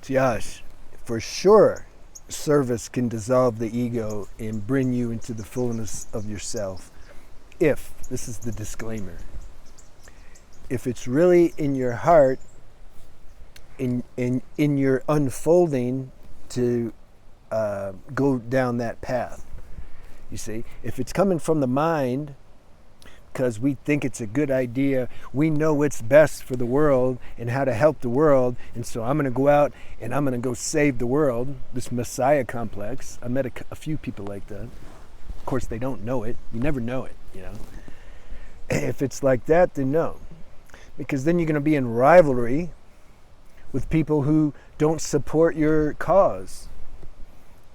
Josh, for sure, service can dissolve the ego and bring you into the fullness of yourself. If, this is the disclaimer, if it's really in your heart, in your unfolding to go down that path. You see, if it's coming from the mind, because we think it's a good idea, we know what's best for the world and how to help the world, and so I'm going to go out and I'm going to go save the world, this Messiah complex. I met a few people like that. Of course, they don't know it. You never know it, you know. If it's like that, then no. Because then you're going to be in rivalry with people who don't support your cause.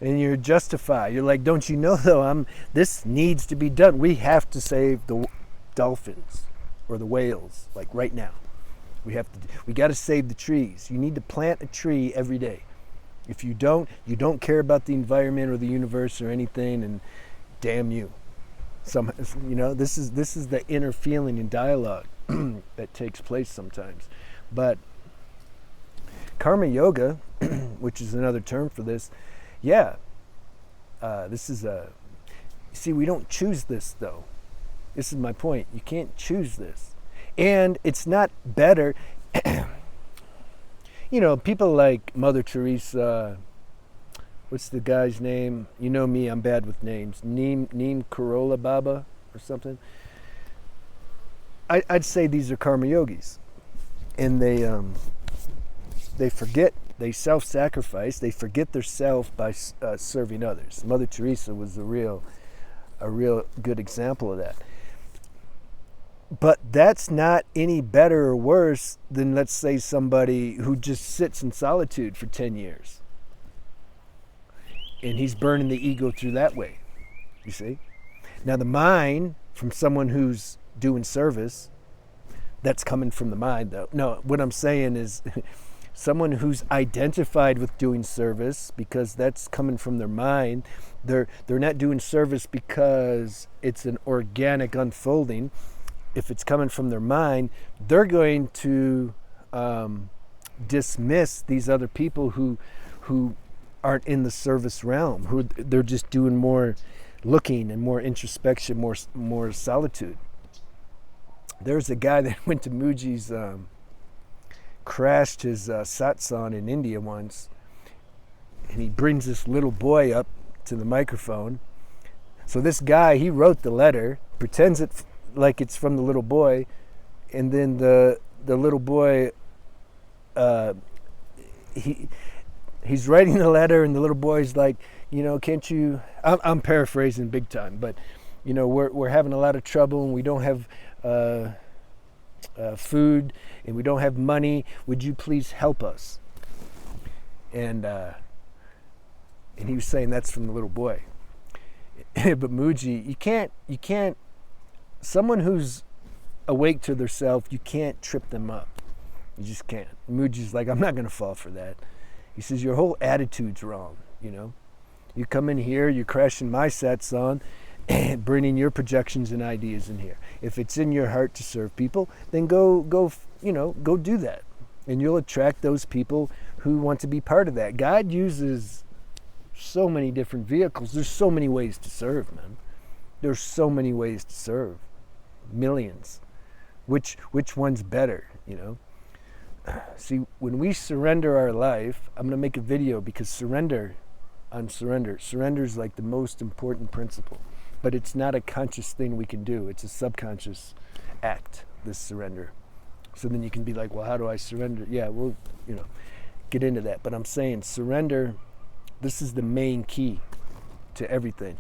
And you're justified. You're like, don't you know though, this needs to be done. We have to save the dolphins or the whales, like right now. We got to save the trees. You need to plant a tree every day. If you don't care about the environment or the universe or anything, and damn you. This is the inner feeling and dialogue that takes place sometimes. But karma yoga, which is another term for this, yeah, this is see, we don't choose this though. This is my point. You can't choose this. And it's not better. People like Mother Teresa, what's the guy's name? You know me, I'm bad with names. Neem Karola Baba or something. I'd say these are karma yogis. And they forget, they self-sacrifice, they forget their self by serving others. Mother Teresa was a real good example of that. But that's not any better or worse than, let's say, somebody who just sits in solitude for 10 years. And he's burning the ego through that way, you see? Now the mind, from someone who's doing service, that's coming from the mind though. No, what I'm saying is someone who's identified with doing service, because that's coming from their mind. They're not doing service because it's an organic unfolding. If it's coming from their mind, they're going to dismiss these other people who aren't in the service realm, who they're just doing more looking and more introspection, more solitude. There's a guy that went to Muji's, crashed his satsang in India once, and he brings this little boy up to the microphone. So this guy, he wrote the letter, pretends it like it's from the little boy, and then the little boy, he's writing the letter, and the little boy's like, can't you? I'm paraphrasing big time, but we're having a lot of trouble, and we don't have food, and we don't have money. Would you please help us? And he was saying that's from the little boy. But Muji, you can't. Someone who's awake to their self, you can't trip them up. You just can't. Muji's like, I'm not going to fall for that. He says, your whole attitude's wrong, You come in here, you're crashing my satsang, and bringing your projections and ideas in here. If it's in your heart to serve people, then go do that. And you'll attract those people who want to be part of that. God uses so many different vehicles. There's so many ways to serve, man. There's so many ways to serve. Millions. Which one's better, See, when we surrender our life, I'm going to make a video because surrender is like the most important principle. But it's not a conscious thing we can do. It's a subconscious act, this surrender. So then you can be like, well, how do I surrender? Yeah, we'll, get into that. But I'm saying surrender, this is the main key to everything.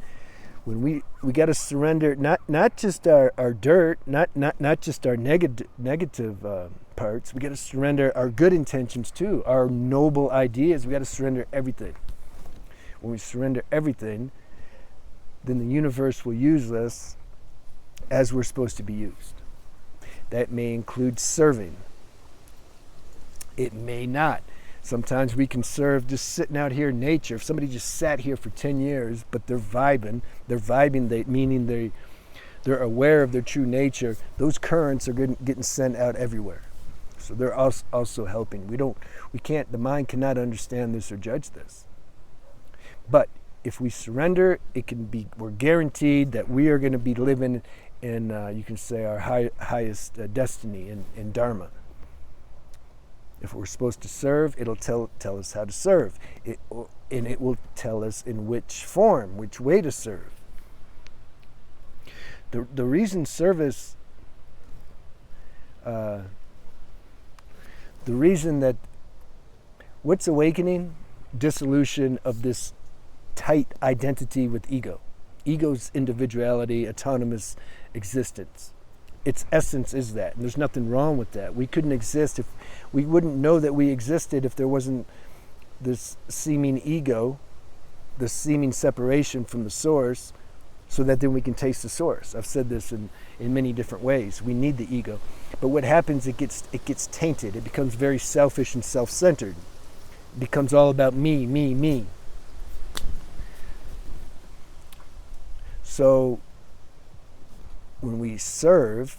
When we got to surrender, not just our dirt, not just our negative parts. We got to surrender our good intentions too, our noble ideas. We got to surrender everything. When we surrender everything, then the universe will use us as we're supposed to be used. That may include serving. It may not. Sometimes we can serve just sitting out here in nature. If somebody just sat here for 10 years, but they're vibing, meaning they're aware of their true nature, those currents are getting sent out everywhere. So they're also helping. The mind cannot understand this or judge this. But if we surrender, we're guaranteed that we are going to be living in, you can say, our highest destiny in Dharma. If we're supposed to serve, it'll tell us how to serve. And it will tell us in which form, which way to serve. The reason service, the reason that, what's awakening? Dissolution of this tight identity with ego. Ego's individuality, autonomous existence. Its essence is that, and there's nothing wrong with that. We couldn't exist if we wouldn't know that we existed if there wasn't this seeming ego, this seeming separation from the source, so that then we can taste the source. I've said this in many different ways. We need the ego. But what happens, it gets tainted. It becomes very selfish and self-centered. It becomes all about me, me, me. So when we serve,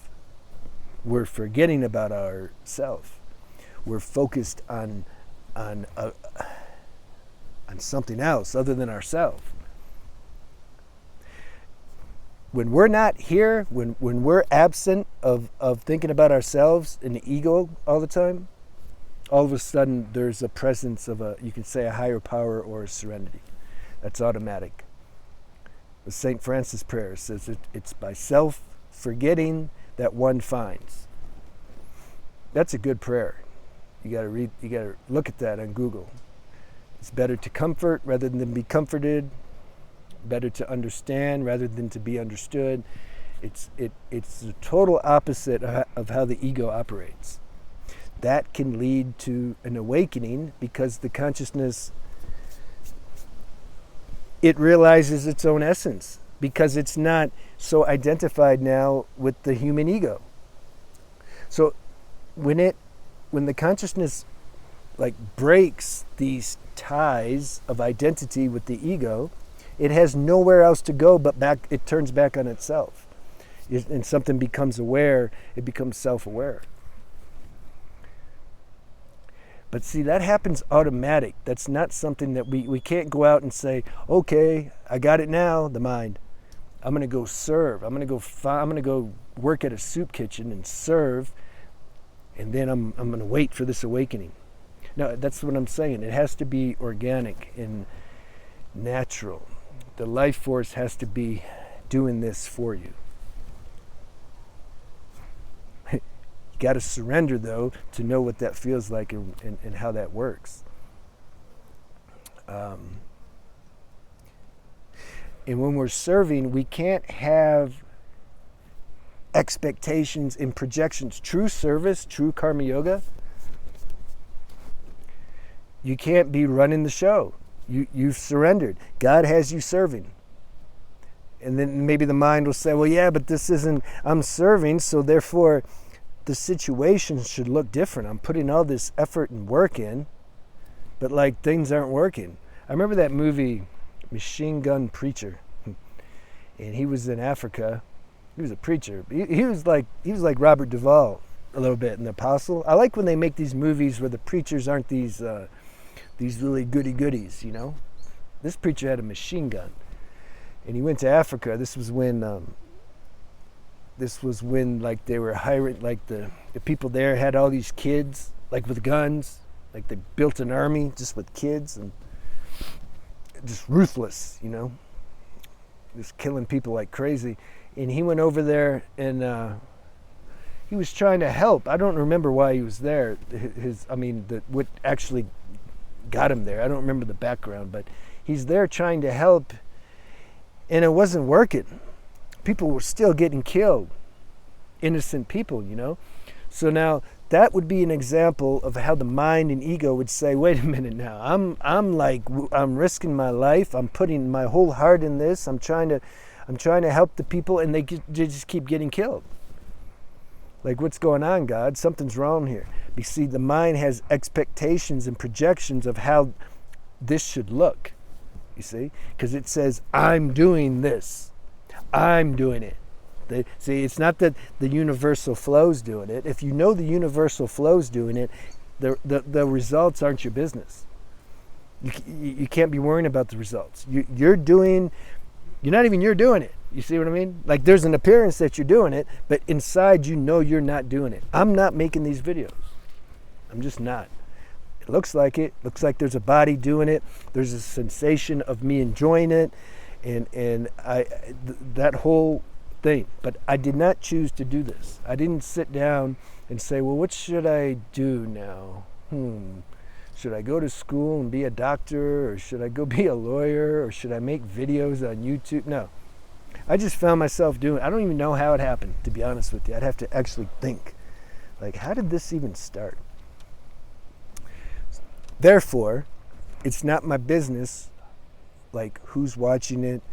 we're forgetting about ourselves. We're focused on something else other than ourselves. When we're not here, when we're absent of thinking about ourselves and the ego all the time, all of a sudden there's a presence of you can say a higher power or a serenity. That's automatic. The St. Francis prayer says it's by self-forgetting that one finds. That's a good prayer. You got to look at that on Google. It's better to comfort rather than be comforted. Better to understand rather than to be understood. It's the total opposite of how the ego operates. That can lead to an awakening because the consciousness, it realizes its own essence because it's not so identified now with the human ego. So when the consciousness breaks these ties of identity with the ego, it has nowhere else to go but back. It turns back on itself. And something becomes aware, it becomes self-aware. But see, that happens automatic. That's not something that we can't go out and say, okay, I got it now, the mind. I'm going to go serve. I'm going to go work at a soup kitchen and serve, and then I'm going to wait for this awakening. No, that's what I'm saying. It has to be organic and natural. The life force has to be doing this for you. You got to surrender, though, to know what that feels like and how that works. And when we're serving, we can't have expectations and projections. True service, true karma yoga, you can't be running the show. You've surrendered. God has you serving. And then maybe the mind will say, well, yeah, but this isn't, I'm serving, so therefore the situation should look different. I'm putting all this effort and work in, but things aren't working. I remember that movie, Machine Gun Preacher. And he was in Africa. He was a preacher. He was like Robert Duvall a little bit, an apostle. I like when they make these movies where the preachers aren't these really goody-goodies, you know. This preacher had a machine gun, and he went to Africa. This was when they were hiring, the people there had all these kids, with guns, they built an army just with kids and just ruthless, you know, just killing people like crazy. And he went over there and he was trying to help. I don't remember why he was there. What actually got him there. I don't remember the background, but he's there trying to help, and it wasn't working. People were still getting killed. Innocent people, you know. So now that would be an example of how the mind and ego would say, wait a minute now, I'm risking my life, I'm putting my whole heart in this, I'm trying to help the people, and they just keep getting killed. What's going on, God? Something's wrong here. You see, the mind has expectations and projections of how this should look, you see? Because it says, I'm doing this. I'm doing it. See, it's not that the universal flow's doing it. If you know the universal flow's doing it, the results aren't your business. You can't be worrying about the results. You're not even you're doing it. You see what I mean? Like, there's an appearance that you're doing it, but inside you know you're not doing it. I'm not making these videos. I'm just not. It looks like it. Looks like there's a body doing it. There's a sensation of me enjoying it, and that whole thing. But I did not choose to do this. I didn't sit down and say, well, what should I do now? Should I go to school and be a doctor, or should I go be a lawyer, or should I make videos on YouTube? No. I just found myself doing, I don't even know how it happened, to be honest with you. I'd have to actually think, like, how did this even start? Therefore, it's not my business, like, who's watching it,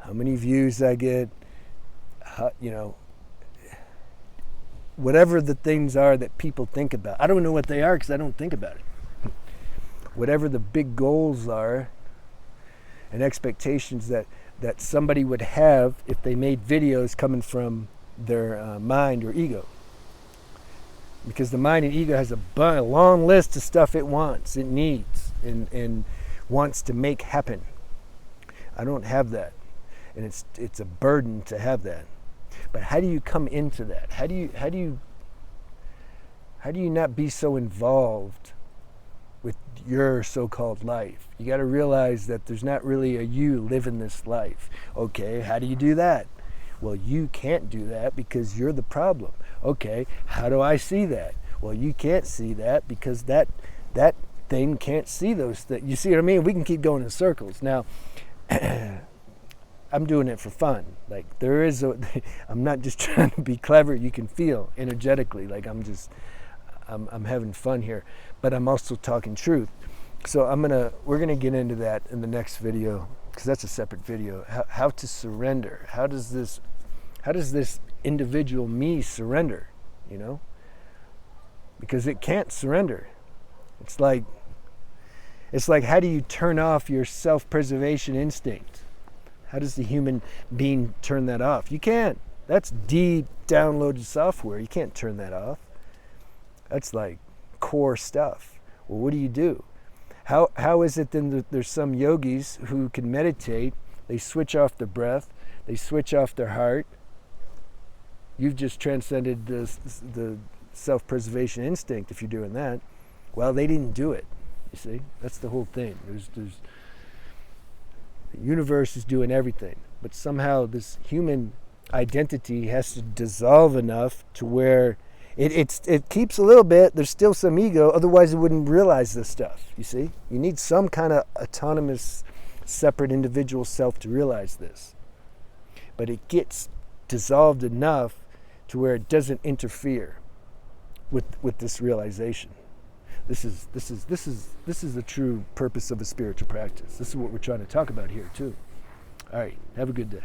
how many views I get, whatever the things are that people think about. I don't know what they are because I don't think about it. Whatever the big goals are and expectations that somebody would have if they made videos coming from their mind or ego. Because the mind and ego has a long list of stuff it wants, it needs, and wants to make happen. I don't have that. And it's a burden to have that. But how do you come into that? How do you not be so involved with your so-called life? You got to realize that there's not really a you living this life. Okay, how do you do that? Well, you can't do that because you're the problem. Okay, how do I see that? Well, you can't see that because that thing can't see those things. You see what I mean? We can keep going in circles. Now, I'm doing it for fun. Like, I'm not just trying to be clever. You can feel energetically like I'm having fun here, but I'm also talking truth. So we're gonna get into that in the next video, because that's a separate video. How to surrender? How does this individual me surrender? Because it can't surrender. It's like how do you turn off your self-preservation instinct? How does the human being turn that off? You can't. That's deep downloaded software. You can't turn that off. That's like core stuff. Well, what do you do? How is it then that there's some yogis who can meditate, they switch off their breath, they switch off their heart? You've just transcended the self-preservation instinct if you're doing that. Well, they didn't do it. You see? That's the whole thing. The universe is doing everything, but somehow this human identity has to dissolve enough to where it keeps a little bit. There's still some ego, otherwise it wouldn't realize this stuff. You see? You need some kind of autonomous, separate individual self to realize this. But it gets dissolved enough to where it doesn't interfere with this realization. This is the true purpose of a spiritual practice. This is what we're trying to talk about here too. All right, have a good day.